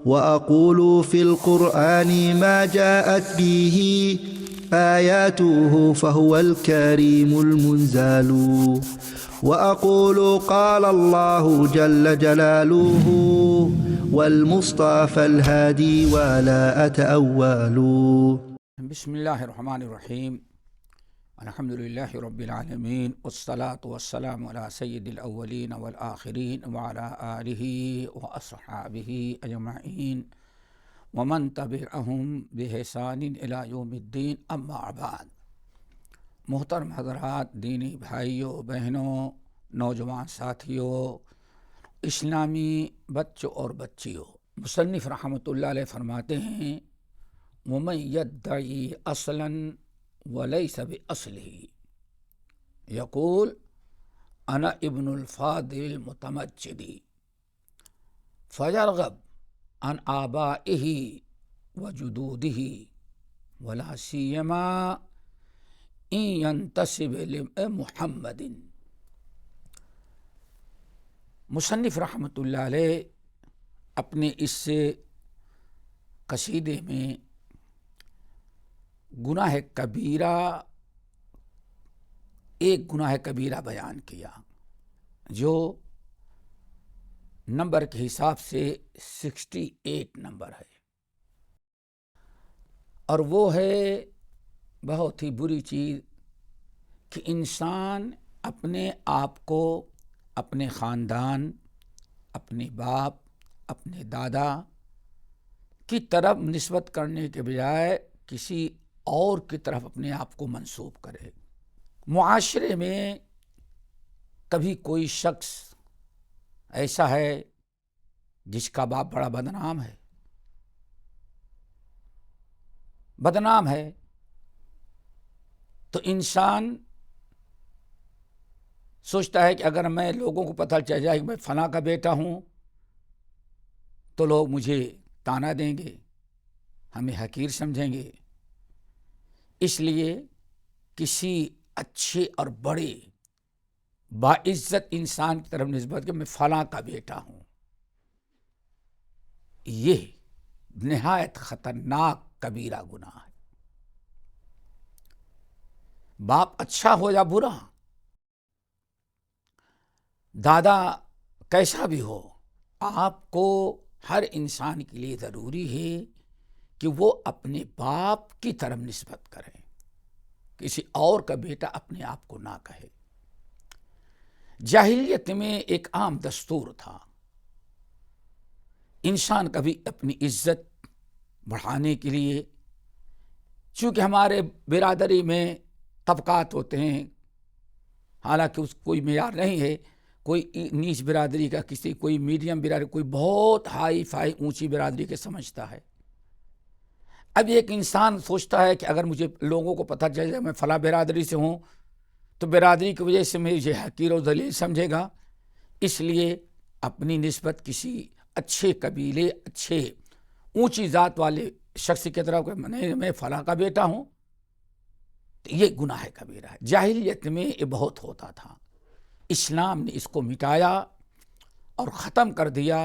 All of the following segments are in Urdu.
وأقول في القرآن ما جاءت به آياته فهو الكريم المنزال وأقول قال الله جل جلاله والمصطفى الهادي ولا أتأول. بسم اللہ الرحمن الرحیم، الحمد للہ رب العالمین، والصلاة والسلام علی سید الاولین والآخرین وعلی آلہ واصحابہ اجمعین ومن تبعہم بإحسان الی یوم الدین، اما بعد۔ محترم حضرات، دینی بھائیوں، بہنوں، نوجوان ساتھیوں، اسلامی بچوں اور بچیوں، مصنف رحمۃ اللہ علیہ فرماتے ہیں وَمَن يَدَّعِي أَصْلًا وَلَيْسَ بِأَصْلِهِ يقول أنا ابن الفاضل المتمجد فيرغب عن آبائه وجدوده ولا سيما إن ينتسب لمحمد۔ مصنف رحمۃ اللہ علیہ اپنے اس قصیدے میں گناہ کبیرہ، ایک گناہ کبیرہ بیان کیا جو نمبر کے حساب سے 68 نمبر ہے، اور وہ ہے بہت ہی بری چیز کہ انسان اپنے آپ کو اپنے خاندان، اپنے باپ، اپنے دادا کی طرف نسبت کرنے کے بجائے کسی اور کی طرف اپنے آپ کو منسوب کرے۔ معاشرے میں کبھی کوئی شخص ایسا ہے جس کا باپ بڑا بدنام ہے تو انسان سوچتا ہے کہ اگر میں لوگوں کو پتہ چل جائے کہ میں فلاں کا بیٹا ہوں تو لوگ مجھے طعنہ دیں گے، ہمیں حقیر سمجھیں گے، اس لیے کسی اچھے اور بڑے باعزت انسان کی طرف نسبت کہ میں فلاں کا بیٹا ہوں، یہ نہایت خطرناک کبیرہ گناہ ہے۔ باپ اچھا ہو یا برا، دادا کیسا بھی ہو، آپ کو ہر انسان کے لیے ضروری ہے کہ وہ اپنے باپ کی طرف نسبت کرے، کسی اور کا بیٹا اپنے آپ کو نہ کہے۔ جاہلیت میں ایک عام دستور تھا، انسان کبھی اپنی عزت بڑھانے کے لیے، چونکہ ہمارے برادری میں طبقات ہوتے ہیں، حالانکہ اس کوئی معیار نہیں ہے، کوئی نیچ برادری کا، کسی کوئی میڈیم برادری، کوئی بہت ہائی فائی اونچی برادری کے سمجھتا ہے۔ اب ایک انسان سوچتا ہے کہ اگر مجھے لوگوں کو پتہ چل جائے میں فلاں برادری سے ہوں تو برادری کی وجہ سے مجھے حقیر و ذلیل سمجھے گا، اس لیے اپنی نسبت کسی اچھے قبیلے، اچھے اونچی ذات والے شخص کی طرف میں فلاں کا بیٹا ہوں، تو یہ گناہ کبیرہ ہے۔ جاہلیت میں یہ بہت ہوتا تھا، اسلام نے اس کو مٹایا اور ختم کر دیا۔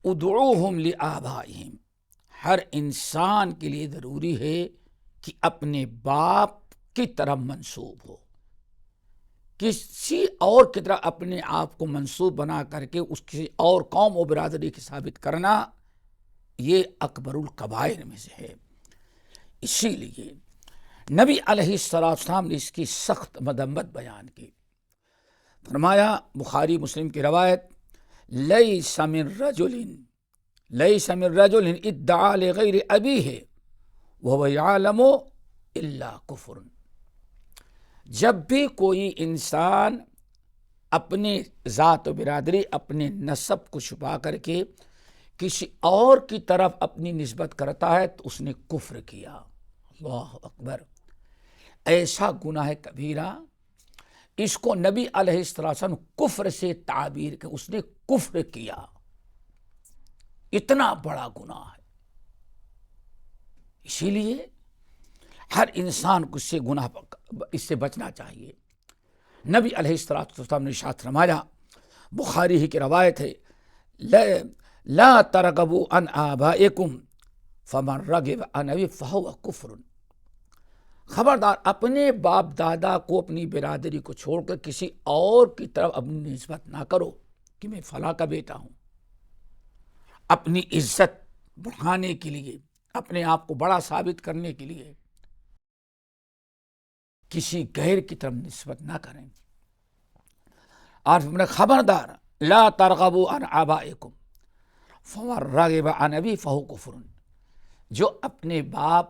ادعوہم لآبائہم، ہر انسان کے لیے ضروری ہے کہ اپنے باپ کی طرف منسوب ہو، کسی اور کی طرح اپنے آپ کو منسوب بنا کر کے اس کسی اور قوم و برادری کی ثابت کرنا، یہ اکبر الکبائر میں سے ہے۔ اسی لیے نبی علیہ السلام نے اس کی سخت مذمت بیان کی، فرمایا بخاری مسلم کی روایت، لیس من رجل ادعا لغیر ابیہ وہو یعلم الا کفر۔ جب بھی کوئی انسان اپنے ذات و برادری، اپنے نسب کو چھپا کر کے کسی اور کی طرف اپنی نسبت کرتا ہے تو اس نے کفر کیا۔ اللہ اکبر! ایسا گناہ کبیرہ، اس کو نبی علیہ السلام کفر سے تعبیر کہ اس نے کفر کیا، اتنا بڑا گناہ ہے۔ اسی لیے ہر انسان کو اس سے بچنا چاہیے۔ نبی علیہ السلام نے ارشاد فرمایا، بخاری ہی کی روایت ہے، لا ترغبوا عن آبائکم فمن رغب عن ابی فہو کفر، خبردار اپنے باپ دادا کو، اپنی برادری کو چھوڑ کر کسی اور کی طرف اپنی نسبت نہ کرو کہ میں فلاں کا بیٹا ہوں۔ اپنی عزت بڑھانے کے لیے، اپنے آپ کو بڑا ثابت کرنے کے لیے کسی غیر کی طرف نسبت نہ کریں۔ اور خبردار لا ترغبوا عن آبائکم فمن رغب عن ابی فہو کفر، جو اپنے باپ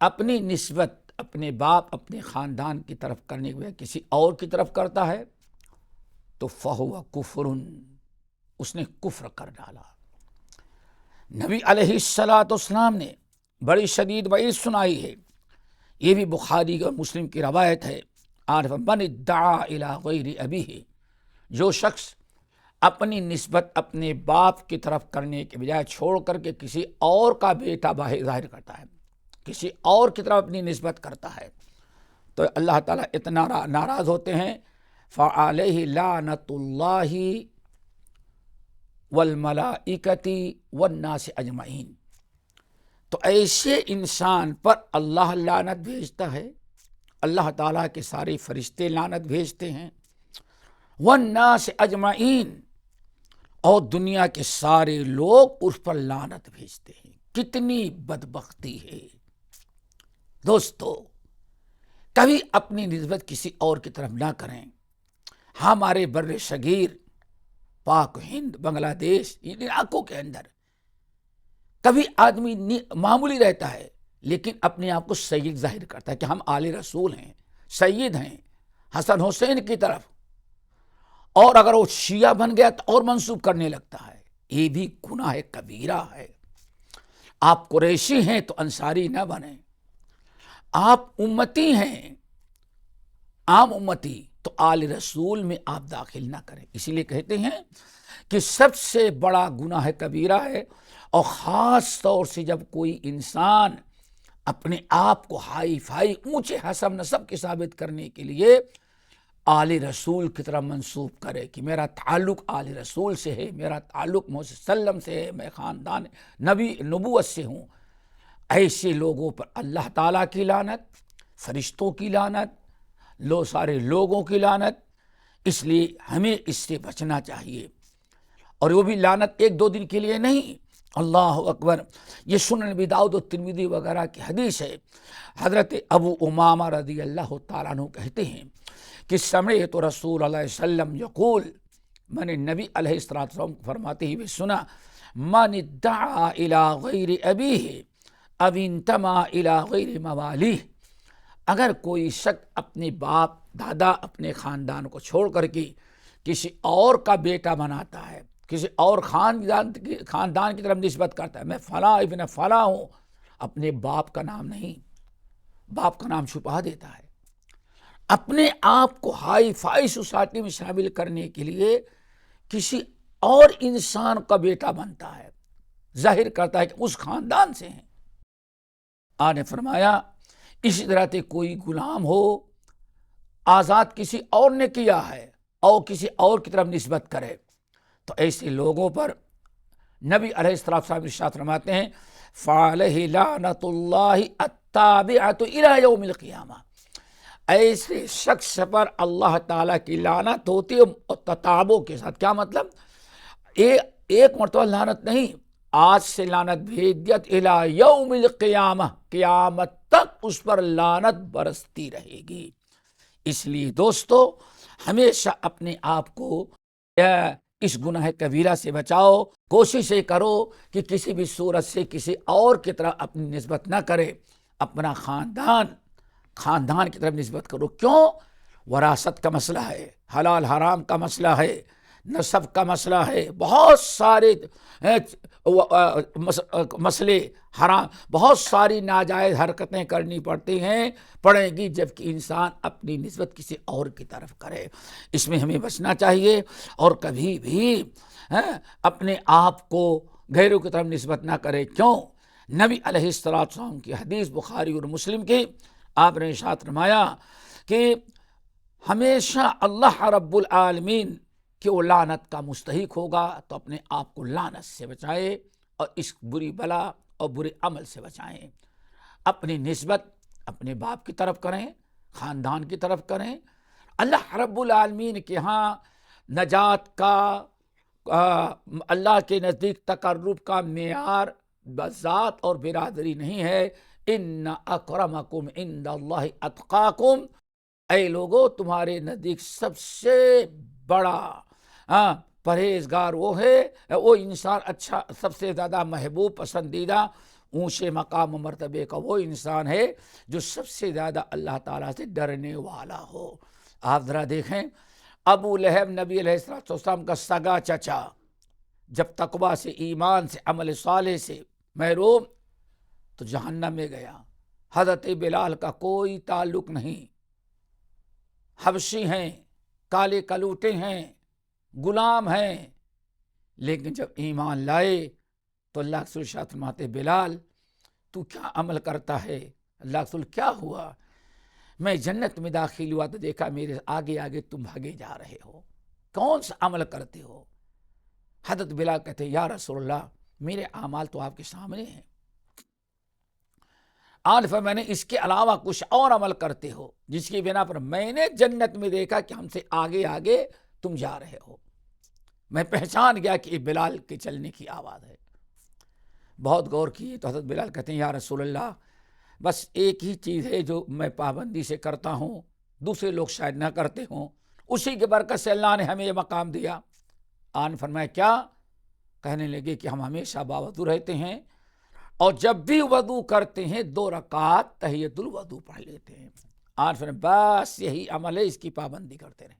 اپنی نسبت اپنے باپ اپنے خاندان کی طرف کرنے کے بجائے کسی اور کی طرف کرتا ہے تو فہو کفر، اس نے کفر کر ڈالا۔ نبی علیہ السلام نے بڑی شدید وعید سنائی ہے، یہ بھی بخاری اور مسلم کی روایت ہے۔ من ادعا الی غیر ابیہ، جو شخص اپنی نسبت اپنے باپ کی طرف کرنے کے بجائے چھوڑ کر کے کسی اور کا بیٹا ظاہر کرتا ہے، کسی اور کی طرف اپنی نسبت کرتا ہے، تو اللہ تعالیٰ اتنا ناراض ہوتے ہیں، فعلیہ لعنۃ اللہ والملائکۃ والناس اجمعین، تو ایسے انسان پر اللہ لعنت بھیجتا ہے، اللہ تعالیٰ کے سارے فرشتے لعنت بھیجتے ہیں، والناس اجمعین، اور دنیا کے سارے لوگ اس پر لعنت بھیجتے ہیں۔ کتنی بدبختی ہے دوستو، کبھی اپنی نسبت کسی اور کی طرف نہ کریں۔ ہمارے بر صغیر، پاک ہند، بنگلہ دیش، ان علاقوں کے اندر کبھی آدمی معمولی رہتا ہے لیکن اپنے آپ کو سید ظاہر کرتا ہے کہ ہم آل رسول ہیں، سید ہیں حسن حسین کی طرف، اور اگر وہ شیعہ بن گیا تو اور منسوب کرنے لگتا ہے۔ یہ بھی گناہ کبیرہ ہے۔ آپ قریشی ہیں تو انصاری نہ بنیں، آپ امتی ہیں، عام امتی، تو آل رسول میں آپ داخل نہ کریں۔ اسی لیے کہتے ہیں کہ سب سے بڑا گناہ کبیرہ ہے، اور خاص طور سے جب کوئی انسان اپنے آپ کو ہائی فائی اونچے حسب نسب کے ثابت کرنے کے لیے آل رسول کی طرف منسوب کرے کہ میرا تعلق آل رسول سے ہے، میرا تعلق محمد صلی اللہ علیہ وسلم سے ہے، میں خاندان نبوت سے ہوں، ایسے لوگوں پر اللہ تعالیٰ کی لعنت، فرشتوں کی لعنت، سارے لوگوں کی لعنت۔ اس لیے ہمیں اس سے بچنا چاہیے، اور وہ بھی لعنت ایک دو دن کے لیے نہیں۔ اللہ اکبر، یہ سنن نبی داؤد و ترمذی وغیرہ کی حدیث ہے۔ حضرت ابو امامہ رضی اللہ تعالیٰ عنہ کہتے ہیں کہ سمعت رسول اللہ علیہ وسلم یقول، میں نے نبی علیہ السلام فرماتے ہوئے سنا، من ادعا الی غیر ابیہ او انتمى الی غیر موالیہ، اگر کوئی شخص اپنے باپ دادا اپنے خاندان کو چھوڑ کر کے کسی اور کا بیٹا بناتا ہے، کسی اور خاندان کی طرف نسبت کرتا ہے، میں فلاں ابن فلاں ہوں، اپنے باپ کا نام نہیں، باپ کا نام چھپا دیتا ہے، اپنے آپ کو ہائی فائی سوسائٹی میں شامل کرنے کے لیے کسی اور انسان کا بیٹا بنتا ہے، ظاہر کرتا ہے کہ اس خاندان سے ہیں۔ آپ نے فرمایا اسی طرح سے کوئی غلام ہو آزاد کسی اور نے کیا ہے اور کسی اور کی طرف نسبت کرے، تو ایسے لوگوں پر نبی علیہ السلام ارشاد فرماتے ہیں فعلیہ لعنۃ اللہ التابعۃ الی یوم القیامہ، ایسے شخص پر اللہ تعالیٰ کی لعنت ہوتی ہے تتابع کے ساتھ۔ کیا مطلب؟ ایک مرتبہ لعنت نہیں، آج سے لعنت بھیج دیا الی یوم القیامہ، قیامت تک اس پر لعنت برستی رہے گی۔ اس لیے دوستو ہمیشہ اپنے آپ کو اس گناہ کبیرہ سے بچاؤ، کوشش یہ کرو کہ کسی بھی صورت سے کسی اور کی طرف اپنی نسبت نہ کرے، اپنا خاندان کی طرف نسبت کرو۔ کیوں؟ وراثت کا مسئلہ ہے، حلال حرام کا مسئلہ ہے، نسب کا مسئلہ ہے، بہت سارے مسئلے حرام، بہت ساری ناجائز حرکتیں کرنی پڑیں گی جبکہ انسان اپنی نسبت کسی اور کی طرف کرے۔ اس میں ہمیں بچنا چاہیے، اور کبھی بھی اپنے آپ کو غیروں کی طرف نسبت نہ کرے۔ کیوں؟ نبی علیہ السلام کی حدیث بخاری اور مسلم کی، آپ نے ارشاد فرمایا کہ ہمیشہ اللہ رب العالمین کہ وہ لعنت کا مستحق ہوگا تو اپنے آپ کو لعنت سے بچائے اور اس بری بلا اور برے عمل سے بچائیں. اپنی نسبت اپنے باپ کی طرف کریں، خاندان کی طرف کریں. اللہ رب العالمین کے ہاں نجات کا اللہ کے نزدیک تقرب کا معیار ذات اور برادری نہیں ہے. ان اکرمکم عند اللہ اتقاکم، اے لوگو تمہارے نزدیک سب سے بڑا پرہیزگار وہ ہے، وہ انسان اچھا سب سے زیادہ محبوب پسندیدہ اونچے مقام و مرتبے کا وہ انسان ہے جو سب سے زیادہ اللہ تعالیٰ سے ڈرنے والا ہو. آپ ذرا دیکھیں ابو لہب نبی علیہ السلام کا سگا چچا جب تقویٰ سے، ایمان سے، عمل صالح سے محروم تو جہنم میں گیا. حضرت بلال کا کوئی تعلق نہیں، حبشی ہیں، کالے کلوٹے ہیں، غلام ہیں، لیکن جب ایمان لائے تو اللہ کے رسول فرماتے بلال تو کیا عمل کرتا ہے؟ اللہ کے رسول کیا ہوا؟ میں جنت میں داخل ہوا تو دیکھا میرے آگے آگے تم بھاگے جا رہے ہو، کون سا عمل کرتے ہو؟ حضرت بلال کہتے ہیں یا رسول اللہ میرے اعمال تو آپ کے سامنے ہیں، آج میں نے اس کے علاوہ کچھ اور عمل کرتے ہو جس کی بنا پر میں نے جنت میں دیکھا کہ ہم سے آگے آگے تم جا رہے ہو. میں پہچان گیا کہ یہ بلال کے چلنے کی آواز ہے. بہت غور کیے تو حضرت بلال کہتے ہیں یا رسول اللہ بس ایک ہی چیز ہے جو میں پابندی سے کرتا ہوں، دوسرے لوگ شاید نہ کرتے ہوں، اسی کے برکت سے اللہ نے ہمیں یہ مقام دیا. آن فرمایا کیا؟ کہنے لگے کہ ہم ہمیشہ باوضو رہتے ہیں اور جب بھی وضو کرتے ہیں 2 رکعت تحیۃ الوضو پڑھ لیتے ہیں. آن فرمایا بس یہی عمل ہے، اس کی پابندی کرتے رہیں.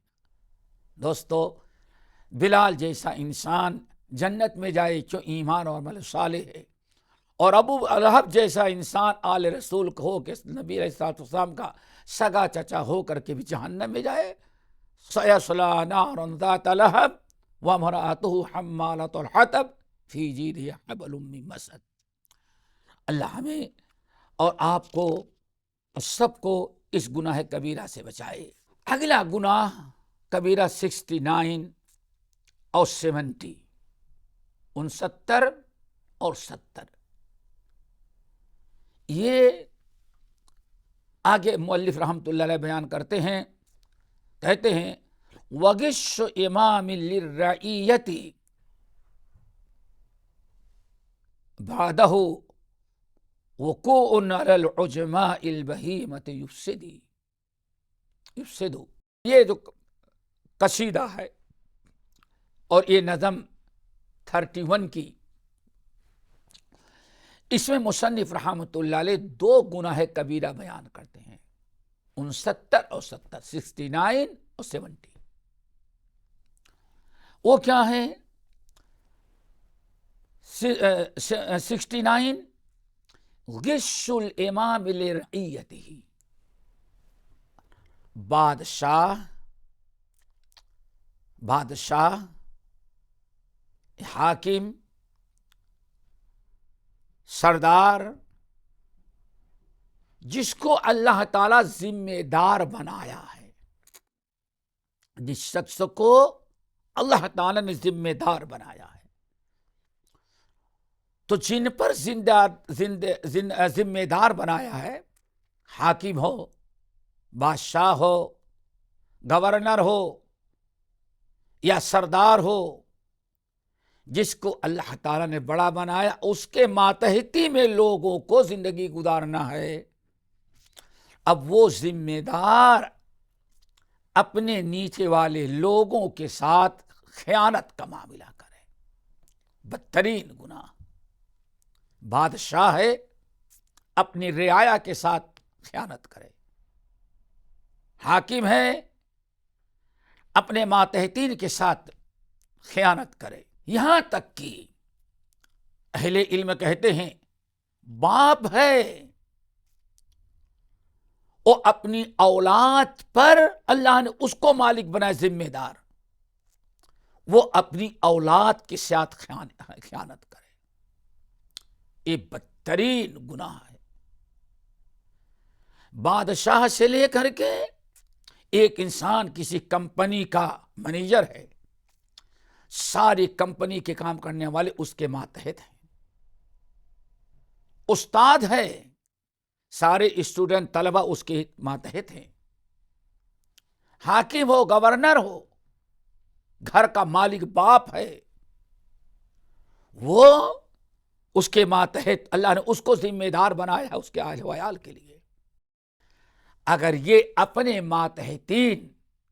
دوستو بلال جیسا انسان جنت میں جائے جو ایمان اور عمل صالح ہے، اور ابو لہب جیسا انسان آل رسول ہو کہ نبی علیہ السلام کا سگا چچا ہو کر کے بھی جہنم میں جائے. سیصلی نارا ذات لہب وامرأتہ حمالۃ الحطب فی جیدہا حبل من مسد. اللہ ہمیں اور آپ کو سب کو اس گناہ کبیرہ سے بچائے. اگلا گناہ کبیرہ 69 اور 70، 69 اور 70. یہ آگے مؤلف رحمۃ اللہ علیہ بیان کرتے ہیں، کہتے ہیں وغش امام للرعیت بعدہ وقوع علی العجماء البہیمۃ یفسد. یہ جو قصیدہ ہے اور یہ نظم 31 کی، اس میں مصنف رحمۃ اللہ علیہ 2 گناہ کبیرہ بیان کرتے ہیں، 69 اور 70، 69 اور 70. وہ کیا ہے؟ 69 غش الامام لرعیتہ، بادشاہ حاکم سردار جس کو اللہ تعالیٰ ذمہ دار بنایا ہے، جس شخص کو اللہ تعالیٰ نے ذمہ دار بنایا ہے، تو جن پر ذمہ دار بنایا ہے، حاکم ہو، بادشاہ ہو، گورنر ہو یا سردار ہو، جس کو اللہ تعالیٰ نے بڑا بنایا، اس کے ماتحتی میں لوگوں کو زندگی گزارنا ہے. اب وہ ذمہ دار اپنے نیچے والے لوگوں کے ساتھ خیانت کا معاملہ کرے، بدترین گناہ. بادشاہ ہے، اپنی رعایا کے ساتھ خیانت کرے. حاکم ہے، اپنے ماتحتین کے ساتھ خیانت کرے. یہاں تک کہ اہل علم کہتے ہیں باپ ہے، وہ اپنی اولاد پر اللہ نے اس کو مالک بنایا، ذمہ دار، وہ اپنی اولاد کے ساتھ خیانت کرے. یہ بدترین گناہ ہے. بادشاہ سے لے کر کے ایک انسان کسی کمپنی کا مینیجر ہے، ساری کمپنی کے کام کرنے والے اس کے ماتحت ہیں، استاد ہے، سارے اسٹوڈنٹ طلبہ اس کے ماتحت ہیں، حاکم ہو، گورنر ہو، گھر کا مالک باپ ہے، وہ اس کے ماتحت اللہ نے اس کو ذمہ دار بنایا ہے اس کے اہل و عیال کے لیے۔ اگر یہ اپنے ماتحتین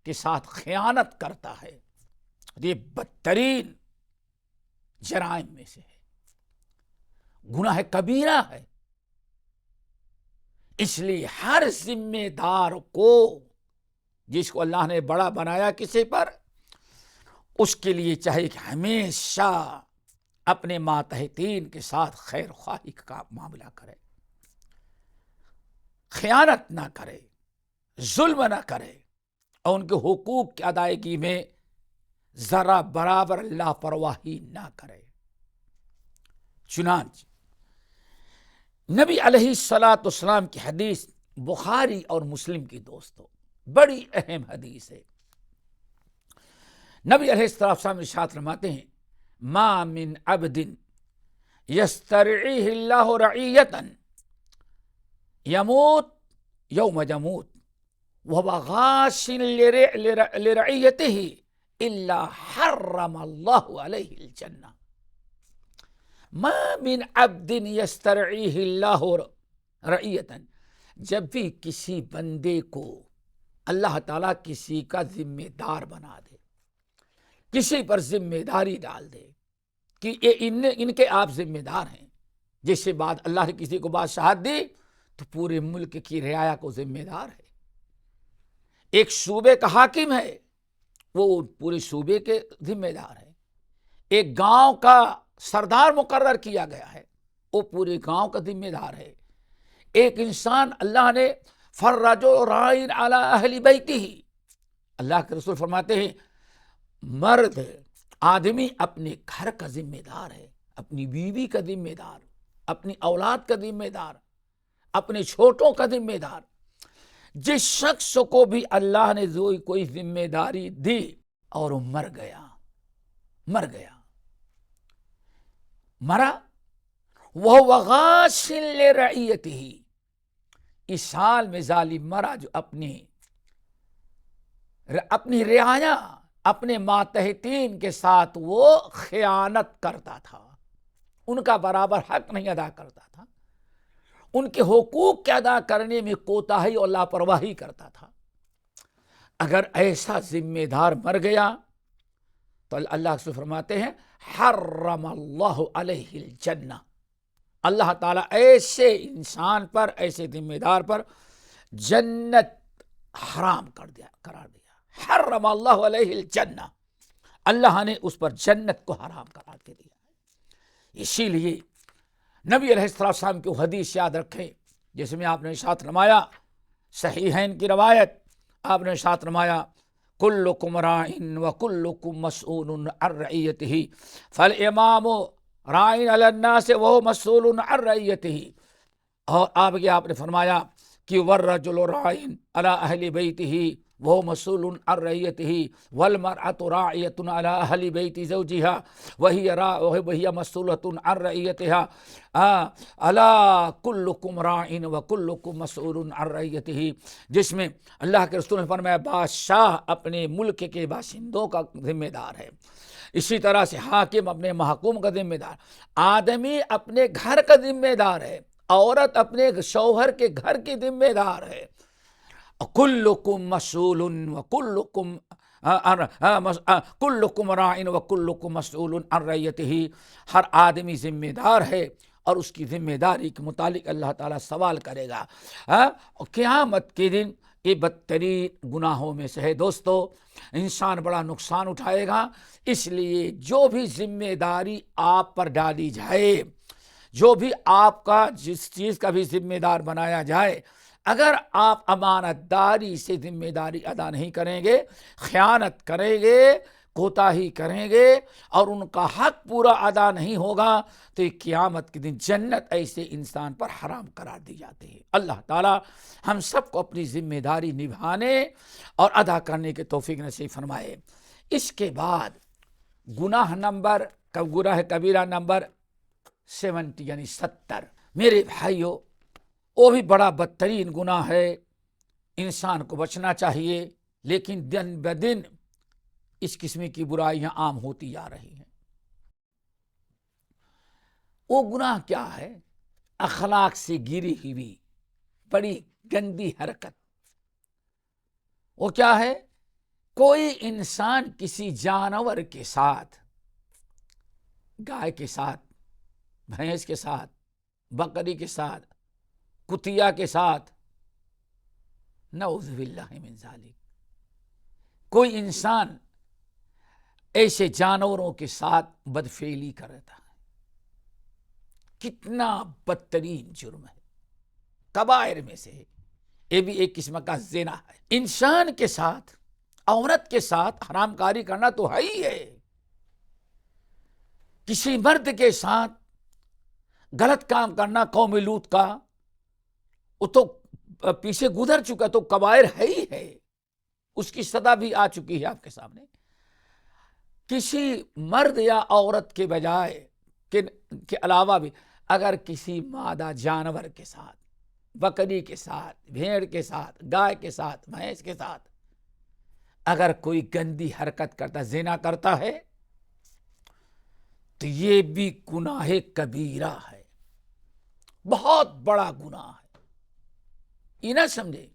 کے ساتھ خیانت کرتا ہے، یہ بدترین جرائم میں سے ہے، گناہ کبیرہ ہے۔ اس لیے ہر ذمہ دار کو، جس کو اللہ نے بڑا بنایا کسی پر، اس کے لیے چاہیے کہ ہمیشہ اپنے ماتحتین کے ساتھ خیر خواہی کا معاملہ کرے، خیانت نہ کرے، ظلم نہ کرے، اور ان کے حقوق کی ادائیگی میں ذرا برابر لاپرواہی نہ کرے۔ چنانچہ نبی علیہ الصلاۃ والسلام کی حدیث بخاری اور مسلم کی دوستوں بڑی اہم حدیث ہے۔ نبی علیہ الصلاۃ والسلام ارشاد فرماتے ہیں، ما من عبد یسترعیہ اللہ رعیۃ یموت یوم یموت وهو غاش لرعیتہ الا حرم اللہ علیہ الجنہ۔ ما من عبد یسترعیہ اللہ رعیۃ، جب بھی کسی بندے کو اللہ تعالیٰ کسی کا ذمہ دار بنا دے، کسی پر ذمہ داری ڈال دے کہ یہ ان کے آپ ذمہ دار ہیں، جس کے بعد اللہ نے کسی کو بادشاہت دی تو پورے ملک کی رعایا کو ذمہ دار ہے۔ ایک صوبے کا حاکم ہے، وہ پورے صوبے کے ذمہ دار ہے۔ ایک گاؤں کا سردار مقرر کیا گیا ہے، وہ پورے گاؤں کا ذمہ دار ہے۔ ایک انسان اللہ نے فرجو رائن علی اہل بیتہ، اللہ کے رسول فرماتے ہیں مرد آدمی اپنے گھر کا ذمہ دار ہے، اپنی بیوی کا ذمہ دار، اپنی اولاد کا ذمہ دار، اپنے چھوٹوں کا ذمہ دار۔ جس شخص کو بھی اللہ نے کوئی ذمہ داری دی اور وہ مر گیا، مرا وہ غاش لرعیتہ، اس حال میں ظالم مرا جو اپنی رعایا، اپنے ماتحتین کے ساتھ وہ خیانت کرتا تھا، ان کا برابر حق نہیں ادا کرتا تھا، ان کے حقوق کے ادا کرنے میں کوتاہی اور لاپرواہی کرتا تھا۔ اگر ایسا ذمہ دار مر گیا تو اللہ سے فرماتے ہیں حرم اللہ علیہ الجنہ، اللہ تعالیٰ ایسے انسان پر، ایسے ذمہ دار پر جنت حرام قرار دیا۔ حرم اللہ علیہ الجنہ، اللہ نے اس پر جنت کو حرام قرار دے دیا۔ اسی لیے نبی علیہ السلام کی حدیث یاد رکھیں جس میں آپ نے ارشاد فرمایا، صحیحین کی روایت، آپ نے ارشاد فرمایا کلکم راعٍ وکلکم مسئول عن رعیتہ فالامام راعٍ علی الناس وہو مسئول عن رعیتہ، اور آگے آپ نے فرمایا کہ والرجل راعٍ علی اہل بیتہ وہو مسئول عن رعیتہ والمرأۃ راعیۃ علی اہل بیت زوجہا وہی مسئولۃ عن رعیتہا الا کلکم راعٍ وکلکم مسئول عن رعیتہ، جس میں اللہ کے رسول نے فرمایا بادشاہ اپنے ملک کے باشندوں کا ذمہ دار ہے، اسی طرح سے حاکم اپنے محکوم کا ذمہ دار، آدمی اپنے گھر کا ذمہ دار ہے، عورت اپنے شوہر کے گھر کی ذمہ دار ہے۔ کلکم مسئول وکلکم کلکم راعٍ وکلکم مسئول عن رعیتہ، ہر آدمی ذمہ دار ہے اور اس کی ذمہ داری کے متعلق اللہ تعالیٰ سوال کرے گا۔ قیامت کے دن یہ بدترین گناہوں میں سے ہے دوستو، انسان بڑا نقصان اٹھائے گا۔ اس لیے جو بھی ذمہ داری آپ پر ڈالی جائے، جو بھی آپ کا جس چیز کا بھی ذمہ دار بنایا جائے، اگر آپ امانت داری سے ذمہ داری ادا نہیں کریں گے، خیانت کریں گے، کوتاہی کریں گے اور ان کا حق پورا ادا نہیں ہوگا تو یہ قیامت کے دن جنت ایسے انسان پر حرام قرار دی جاتی ہے۔ اللہ تعالیٰ ہم سب کو اپنی ذمہ داری نبھانے اور ادا کرنے کے توفیق نصیب فرمائے۔ اس کے بعد گناہ کبیرہ نمبر 70 یعنی 70۔ میرے بھائیوں، وہ بھی بڑا بدترین گناہ ہے، انسان کو بچنا چاہیے، لیکن دن بدن اس قسم کی برائیاں عام ہوتی جا رہی ہیں۔ وہ گناہ کیا ہے؟ اخلاق سے گری ہوئی بڑی گندی حرکت۔ وہ کیا ہے؟ کوئی انسان کسی جانور کے ساتھ، گائے کے ساتھ، بھینس کے ساتھ، بکری کے ساتھ، کتیا کے ساتھ، نعوذ باللہ من ذالک، کوئی انسان ایسے جانوروں کے ساتھ بدفعلی کرتا ہے، کتنا بدترین جرم ہے، کبائر میں سے ہے۔ یہ بھی ایک قسم کا زنا ہے۔ انسان کے ساتھ، عورت کے ساتھ حرام کاری کرنا تو ہے ہی ہے۔ کسی مرد کے ساتھ غلط کام کرنا قوم لوط کا، وہ تو پیچھے گزر چکا، تو کبائر ہے ہی ہے، اس کی سزا بھی آ چکی ہے آپ کے سامنے۔ کسی مرد یا عورت کے بجائے کے علاوہ بھی اگر کسی مادہ جانور کے ساتھ، بکری کے ساتھ، بھیڑ کے ساتھ، گائے کے ساتھ، بھینس کے ساتھ اگر کوئی گندی حرکت کرتا، زنا کرتا ہے، تو یہ بھی گناہ کبیرہ ہے، بہت بڑا گناہ ہے۔ یہ نہ سمجھے،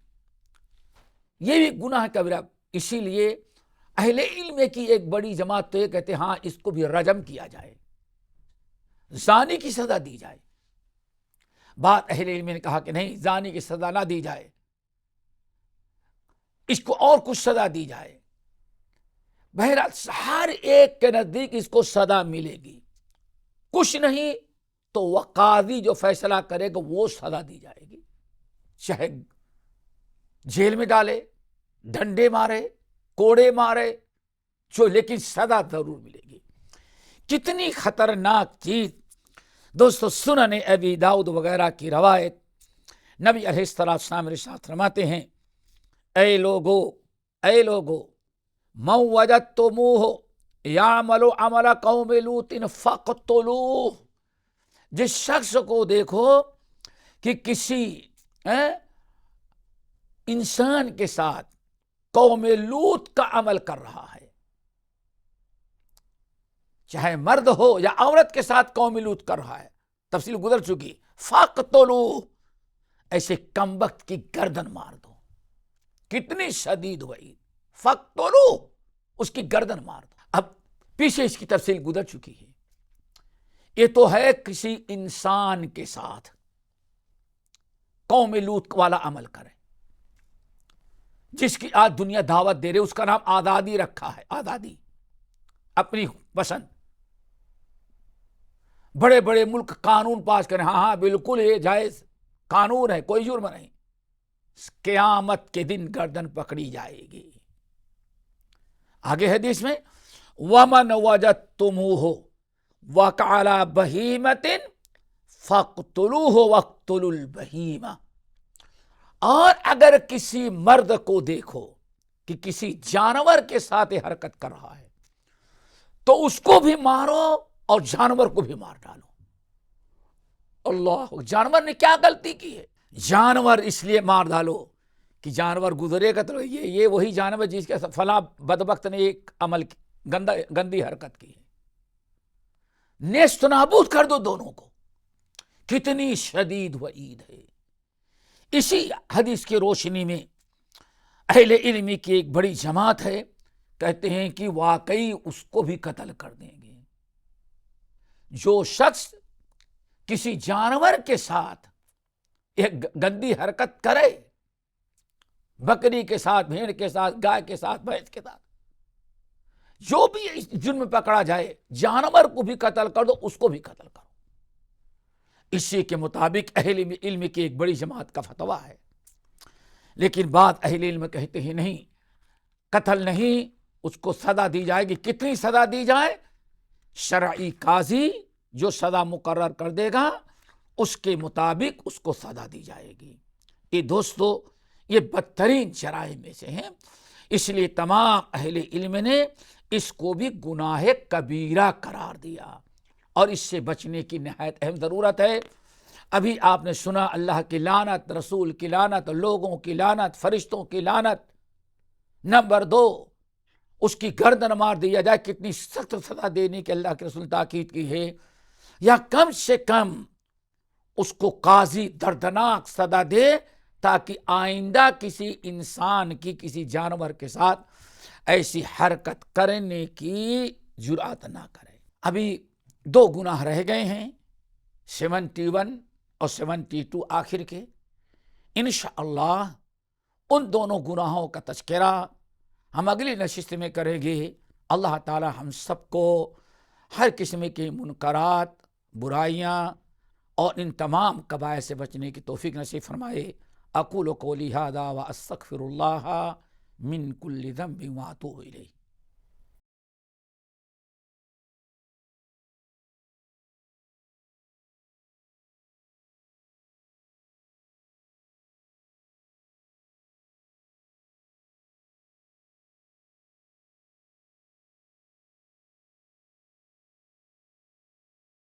یہ بھی گناہ کبیرہ۔ اسی لیے اہل علم کی ایک بڑی جماعت تو یہ کہتے ہیں ہاں اس کو بھی رجم کیا جائے، زانی کی سزا دی جائے۔ بعض اہل علم نے کہا کہ نہیں، زانی کی سزا نہ دی جائے، اس کو اور کچھ سزا دی جائے۔ بہرحال ہر ایک کے نزدیک اس کو سزا ملے گی، کچھ نہیں تو وہ قاضی جو فیصلہ کرے گا وہ سزا دی جائے گی، چاہے جیل میں ڈالے، ڈنڈے مارے، کوڑے مارے، لیکن سزا ضرور ملے گی۔ کتنی خطرناک چیز دوستو! سنن ابی داؤد وغیرہ کی روایت، نبی علیہ السلام ارشاد فرماتے ہیں، اے لوگو من وجدتموہ یعمل عمل قوم لوط فاقتلوہ۔ جس شخص کو دیکھو کہ کسی انسان کے ساتھ قوم لوط کا عمل کر رہا ہے، چاہے مرد ہو یا عورت کے ساتھ قوم لوط کر رہا ہے، تفصیل گزر چکی، فاقتلوہ، ایسے کمبخت کی گردن مار دو۔ کتنی شدید وعید، فاقتلوہ، اس کی گردن مار دو۔ اب پیچھے اس کی تفصیل گزر چکی ہے۔ یہ تو ہے کسی انسان کے ساتھ قوم لوط والا عمل کرے، جس کی آج دنیا دعوت دے رہے، اس کا نام آزادی رکھا ہے، آزادی، اپنی پسند۔ بڑے بڑے ملک قانون پاس کریں، ہاں بالکل یہ جائز قانون ہے، کوئی جرم نہیں، قیامت کے دن گردن پکڑی جائے گی۔ آگے حدیث میں وَمَنْ وَجَدْتُمُوهُ وَقَعَ عَلَى بَهِیمَةٍ فَاقْتُلُوهُ وَاقْتُلُوا الْبَهِیمَةَ۔ اور اگر کسی مرد کو دیکھو کہ کسی جانور کے ساتھ حرکت کر رہا ہے تو اس کو بھی مارو اور جانور کو بھی مار ڈالو۔ اللہ، جانور نے کیا غلطی کی ہے؟ جانور اس لیے مار ڈالو کہ جانور گزرے گا تو یہ وہی جانور جس کے فلاں بدبخت نے ایک عمل گندی حرکت کی ہے، نیست نابود کر دو دونوں کو۔ کتنی شدید وعید ہے۔ اسی حدیث کی روشنی میں اہل علم کی ایک بڑی جماعت ہے، کہتے ہیں کہ واقعی اس کو بھی قتل کر دیں گے۔ جو شخص کسی جانور کے ساتھ ایک گندی حرکت کرے، بکری کے ساتھ، بھیڑ کے ساتھ، گائے کے ساتھ، بھینس کے ساتھ، جو بھی اس جرم میں پکڑا جائے، جانور کو بھی قتل کر دو، اس کو بھی قتل کرو۔ اسی کے مطابق اہل علم کی ایک بڑی جماعت کا فتویٰ ہے۔ لیکن بعض اہل علم کہتے ہیں نہیں، قتل نہیں، اس کو سزا دی جائے گی۔ کتنی سزا دی جائے؟ شرعی قاضی جو سزا مقرر کر دے گا اس کے مطابق اس کو سزا دی جائے گی۔ یہ دوستو، یہ بدترین جرائم میں سے ہیں۔ اس لیے تمام اہل علم نے اس کو بھی گناہ کبیرہ قرار دیا، اور اس سے بچنے کی نہایت اہم ضرورت ہے۔ ابھی آپ نے سنا اللہ کی لعنت، رسول کی لعنت، لوگوں کی لعنت، فرشتوں کی لعنت۔ نمبر 2، اس کی گردن مار دیا جائے، کتنی سخت سزا دینے کی اللہ کے رسول تاکید کی ہے، یا کم سے کم اس کو قاضی دردناک سزا دے تاکہ آئندہ کسی انسان کی، کسی جانور کے ساتھ ایسی حرکت کرنے کی جرأت نہ کرے۔ ابھی 2 گناہ رہ گئے ہیں، 71 اور 72 آخر کے۔ انشاءاللہ ان دونوں گناہوں کا تذکرہ ہم اگلی نشست میں کریں گے۔ اللہ تعالی ہم سب کو ہر قسم کے منکرات، برائیاں اور ان تمام کبائر سے بچنے کی توفیق نصیب فرمائے۔ اقول قولی ھذا واستغفر اللہ من کل ذنب واتوب الیہ۔